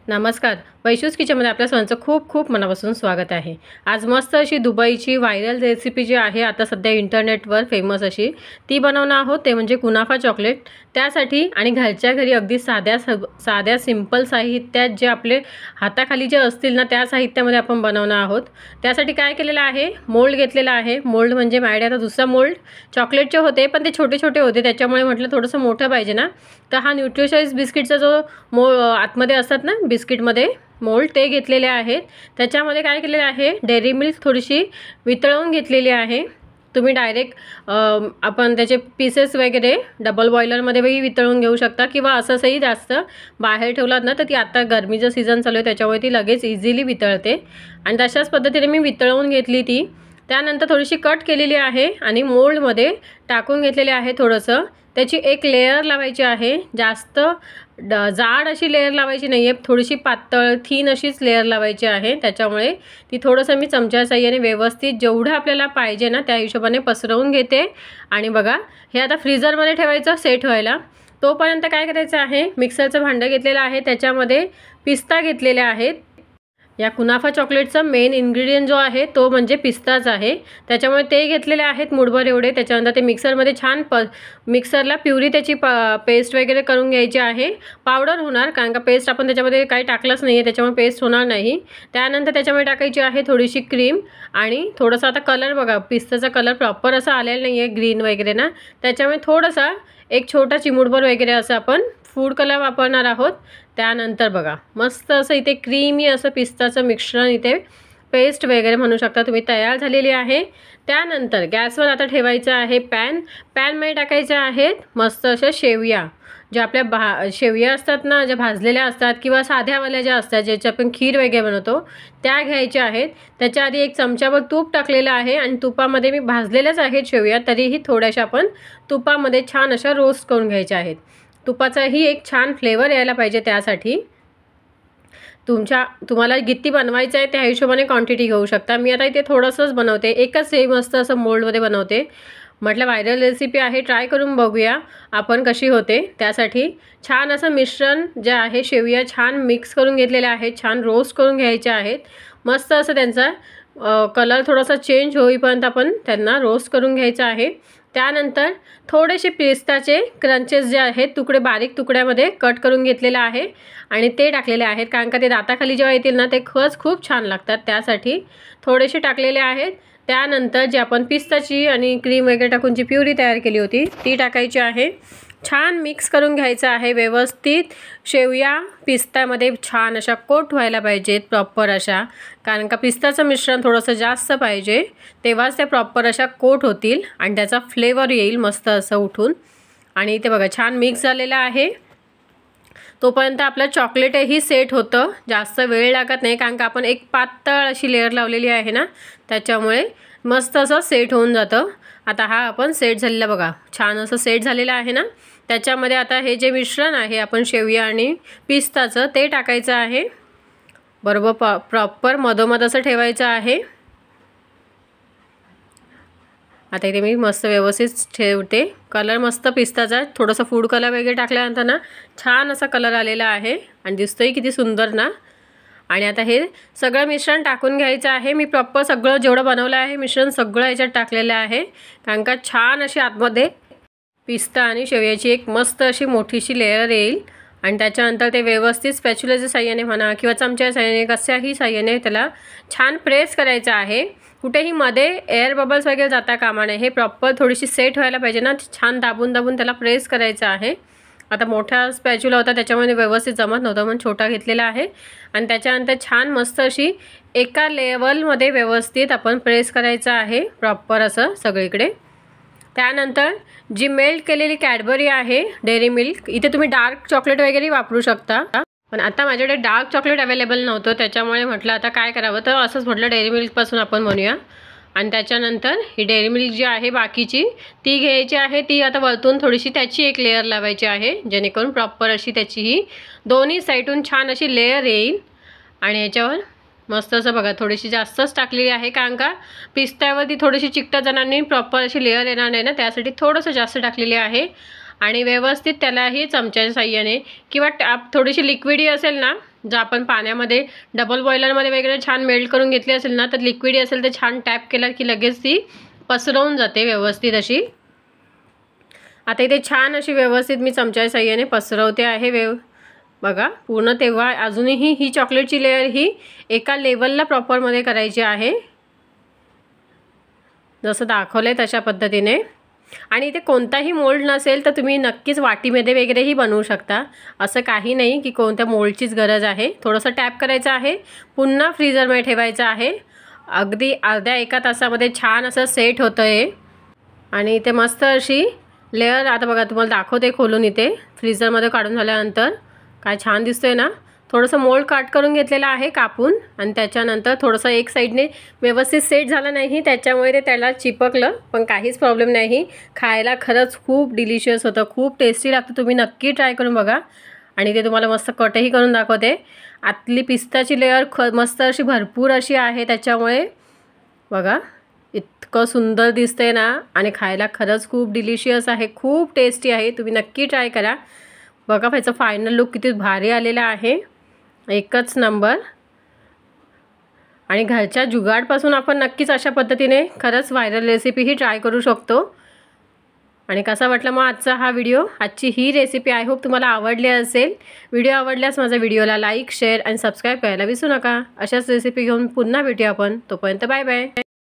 नमस्कार, वैशूज किचनमध्ये आपल्या सर्वांचं खूप खूप मनापासून स्वागत आहे। आज मस्त अशी दुबईची व्हायरल रेसिपी जी आहे आता सध्या इंटरनेटवर फेमस अशी ती बनवणार आहोत, ते म्हणजे कुनाफा चॉकलेट। त्यासाठी आणि घरच्या घरी अगदी साध्या सिंपल साहित्यात जे आपले हाताखाली जे असतील ना त्या साहित्यामध्ये आपण बनवणार आहोत। त्यासाठी काय केलेलं आहे, मोल्ड घेतलेला आहे। मोल्ड म्हणजे माझ्याकडे आता दुसरा मोल्ड चॉकलेटचे होते पण ते छोटे छोटे होते, त्याच्यामुळे म्हटलं थोडंसं मोठं पाहिजे ना। तर हा न्यूट्रिशॉइस बिस्किटचा जो आतमध्ये असतात ना बिस्किटमध्ये मोल्ड ते घेतलेले आहेत। त्याच्यामध्ये काय केलेले आहे, डेअरी मिल्क थोडीशी वितळवून घेतलेली आहे। तुम्ही डायरेक्ट आपण त्याचे पीसेस वगैरे डबल बॉयलरमध्ये वितळून घेऊ शकता किंवा असंही जास्त बाहेर ठेवलात ना तर ती आता गरमीचं सीझन चालू आहे त्याच्यामुळे ती लगेच इझिली वितळते। आणि तशाच पद्धतीने मी वितळवून घेतली ती। त्यानंतर थोडीशी कट केलेली आहे आणि मोल्डमध्ये टाकून घेतलेले आहे। थोडंसं त्याची एक लेयर लावायची आहे, जास्त जाड अशी लेयर लावायची नाही आहे, थोडीशी पातळ थीन अशीच लेयर लावायची आहे। त्याच्यामुळे ती थोडंसं मी चमच्या साहाय्याने व्यवस्थित जेवढं आपल्याला पाहिजे ना त्या हिशोबाने पसरवून घेते। आणि बघा हे आता फ्रीजरमध्ये ठेवायचं सेट व्हायला। तोपर्यंत काय करायचं आहे, मिक्सरचं भांडं घेतलेलं आहे, त्याच्यामध्ये पिस्ता घेतलेले आहेत। या कुनाफा चॉकलेटचा मेन इन्ग्रेडियंट जो आहे तो म्हणजे पिस्ताच आहे, त्याच्यामुळे ते घेतलेले आहेत मुठभर एवढे। त्याच्यानंतर ते मिक्सरमध्ये छान मिक्सरला प्युरी त्याची पेस्ट वगैरे करून घ्यायची आहे। पावडर होणार कारण का पेस्ट आपण त्याच्यामध्ये काही टाकलंच नाही आहे, त्याच्यामुळे पेस्ट होणार नाही। त्यानंतर त्याच्यामध्ये टाकायची आहे थोडीशी क्रीम आणि थोडासा आता कलर बघा, पिस्ताचा कलर प्रॉपर असा आलेला नाही आहे ग्रीन वगैरे ना, त्याच्यामुळे थोडासा एक छोटा चिमूटभर वगैरे असं आपण फूड कलर वापरणार आहोत। त्यानंतर बघा मस्त असं इथे क्रीमी असं पिस्ताचं मिश्रण इथे पेस्ट वगैरे म्हणू शकता तुम्ही तयार झालेली आहे। त्यानंतर गॅसवर आता ठेवायचं आहे पॅनमध्ये टाकायच्या आहेत मस्त अशा शेवया, ज्या आपल्या शेवया असतात ना, ज्या भाजलेल्या असतात किंवा साध्यावाल्या ज्या असतात ज्याच्या आपण खीर वगैरे बनवतो त्या घ्यायच्या आहेत। त्याच्या आधी एक चमचाभर तूप टाकलेलं आहे आणि तुपामध्ये मी भाजलेल्याच आहेत शेवया, तरीही थोड्याशा आपण तुपामध्ये छान अशा रोस्ट करून घ्यायच्या आहेत। तुपाचाही एक छान फ्लेवर यायला पाहिजे, त्यासाठी तुम्हाला किती बनवायचं आहे त्या हिशोबाने क्वांटिटी घेऊ शकता। मी आता इथे थोडंसंच बनवते, एकच हे मस्त असं मोल्डमध्ये बनवते। म्हटलं व्हायरल रेसिपी आहे, ट्राय करून बघूया आपण कशी होते। त्यासाठी छान असं मिश्रण जे आहे शेवया छान मिक्स करून घेतलेले आहेत, छान रोस्ट करून घ्यायचे आहेत। मस्त असं त्यांचा कलर थोडासा चेंज होईपर्यंत आपण त्यांना रोस्ट करून घ्यायचं आहे। त्यानंतर थोडेसे पिस्ताचे क्रंचेस जे आहेत तुकडे बारीक तुकड्यामध्ये कट करून घेतलेले आहे आणि ते टाकलेले आहेत, कारण का ते दाताखाली जेव्हा येतील ना ते खरंच खूप छान लागतात, त्यासाठी थोडेसे टाकलेले आहेत। त्यानंतर जे आपण पिस्ताची आणि क्रीम वगैरे टाकून जी प्युरी तयार केली होती ती टाकायची आहे। छान मिक्स करून घ्यायचं आहे व्यवस्थित। शेवया पिस्तामध्ये छान अशा कोट व्हायला पाहिजेत प्रॉपर अशा, कारण का पिस्ताचं मिश्रण थोडंसं जास्त पाहिजे, तेव्हाच त्या प्रॉपर अशा कोट होतील आणि त्याचा फ्लेवर येईल मस्त असं उठून। आणि इथे बघा छान मिक्स झालेलं आहे। तोपर्यंत आपलं चॉकलेटही सेट होतं, जास्त वेळ लागत नाही कारण का आपण एक पातळ अशी लेअर लावलेली आहे ना, त्याच्यामुळे मस्त असं सेट होऊन जातं। आता हा आपण सेट झालेला बघा छान असं सेट झालेलं आहे ना, त्याच्यामध्ये आता हे जे मिश्रण आहे आपण शेवया आणि पिस्ताचं ते टाकायचं आहे। बरोबर प्रॉपर मधोमध असं ठेवायचं आहे। आता इथे मी मस्त व्यवस्थित ठेवते। कलर मस्त पिस्ताचा, थोडासा फूड कलर वगैरे टाकल्यानंतर ना छान असा कलर आलेला आहे आणि दिसतोय किती सुंदर ना। आणि आता हे सगळं मिश्रण टाकून घ्यायचं आहे। मी प्रॉपर सगळं जेवढं बनवलं आहे मिश्रण सगळं याच्यात टाकलेलं आहे, कारण का छान अशी आतमध्ये पिस्ता आणि शेवयाची एक मस्त अशी मोठीशी लेयर येईल। आणि त्याच्यानंतर ते व्यवस्थित स्पॅच्युलाच्या साहाय्याने म्हणा किंवा चमच्याच्या साहाय्याने कशाही साहाय्याने त्याला छान प्रेस करायचं आहे। कुठेही मध्ये एअर बबल्स वगैरे जाता कामा नये, हे प्रॉपर थोडीशी सेट व्हायला पाहिजे ना, छान दाबून दाबून त्याला प्रेस करायचं आहे। आता मोठा स्पॅच्युला होता त्याच्यामध्ये व्यवस्थित जमत नव्हतं म्हणून छोटा घेतलेला आहे। आणि त्याच्यानंतर छान मस्त अशी एका लेवलमध्ये व्यवस्थित आपण प्रेस करायचं आहे प्रॉपर असं सगळीकडे। त्यानंतर जी मेल्ट केलेली कॅडबरी आहे डेअरी मिल्क, इथे तुम्ही डार्क चॉकलेट वगैरे वापरू शकता, पण आता माझ्याकडे डार्क चॉकलेट अवेलेबल नव्हतं त्याच्यामुळे म्हटलं आता काय करावं, तर असंच म्हटलं डेअरी मिल्कपासून आपण बनवूया। आणि त्याच्यानंतर ही डेअरी मिल्क जी आहे बाकीची ती घ्यायची आहे, ती आता वरतून थोडीशी त्याची एक लेयर लावायची आहे, जेणेकरून प्रॉपर अशी त्याची ही दोन्ही साईडून छान अशी लेयर येईल। आणि याच्यावर मस्त असं बघा थोडीशी जास्तच टाकलेली आहे, कारण का पिस्त्यावरती थोडीशी चिकटत जाणार नाही, प्रॉपर अशी लेयर येणार नाही ना, त्यासाठी थोडंसं जास्त टाकलेली आहे। आणि व्यवस्थित त्यालाही चमच्याच्या साहाय्याने किंवा थोडीशी लिक्विडी असेल ना जर आपण पाण्यामध्ये डबल बॉयलरमध्ये वगैरे छान मेल्ट करून घेतली असेल ना, तर लिक्विड असेल तर छान टॅप केला की लगेच ती पसरवून जाते व्यवस्थित अशी। आता इथे छान अशी व्यवस्थित मी चमच्याच्या साहाय्याने पसरवते आहे बघा पूर्ण। तेव्हा अजूनही ही चॉकलेटची लेयर ही एका लेवलला प्रॉपरमध्ये करायची आहे, जसं दाखवलंय तशा पद्धतीने। आणि इथे कोणताही मोल्ड नसेल तर तुम्ही नक्कीच वाटीमध्ये वगैरेही बनवू शकता, असं काही नाही की कोणत्या मोल्डचीच गरज आहे। थोडंसं टॅप करायचं आहे, पुन्हा फ्रीझरमध्ये ठेवायचं आहे। अगदी अर्ध्या एका तासामध्ये छान असं सेट होतं हे। आणि इथे मस्त अशी लेयर आता बघा तुम्हाला दाखवते खोलून, इथे फ्रीझरमध्ये काढून झाल्यानंतर काय छान दिसतोय ना। थोडंसं मोल्ड कट करून घेतलेलं आहे कापून, आणि त्याच्यानंतर थोडंसं एक साईडने व्यवस्थित सेट झालं नाही त्याच्यामुळे ते त्याला चिपकलं, पण काहीच प्रॉब्लेम नाही। खायला खरंच खूप डिलिशियस होतं, खूप टेस्टी लागतं, तुम्ही नक्की ट्राय करून बघा। आणि ते तुम्हाला मस्त कटही करून दाखवते। आतली पिस्ताची लेयर मस्त अशी भरपूर अशी आहे, त्याच्यामुळे बघा इतकं सुंदर दिसतंय ना, आणि खायला खरंच खूप डिलिशियस आहे, खूप टेस्टी आहे, तुम्ही नक्की ट्राय करा। बघा त्याचा फायनल लुक किती भारी आलेला आहे, एकच नंबर। आणि घरच्या जुगाडपासून आपण नक्कीच अशा पद्धतीने खरंच व्हायरल रेसिपी ही ट्राय करू शकतो। आणि कसा वाटला मग आजचा हा व्हिडिओ, आजची ही रेसिपी आय होप तुम्हाला आवडली असेल। व्हिडिओ आवडल्यास माझ्या व्हिडिओला लाईक, शेअर आणि सबस्क्राईब करायला विसरू नका। अशाच रेसिपी घेऊन पुन्हा भेटूया आपण, तोपर्यंत बाय बाय।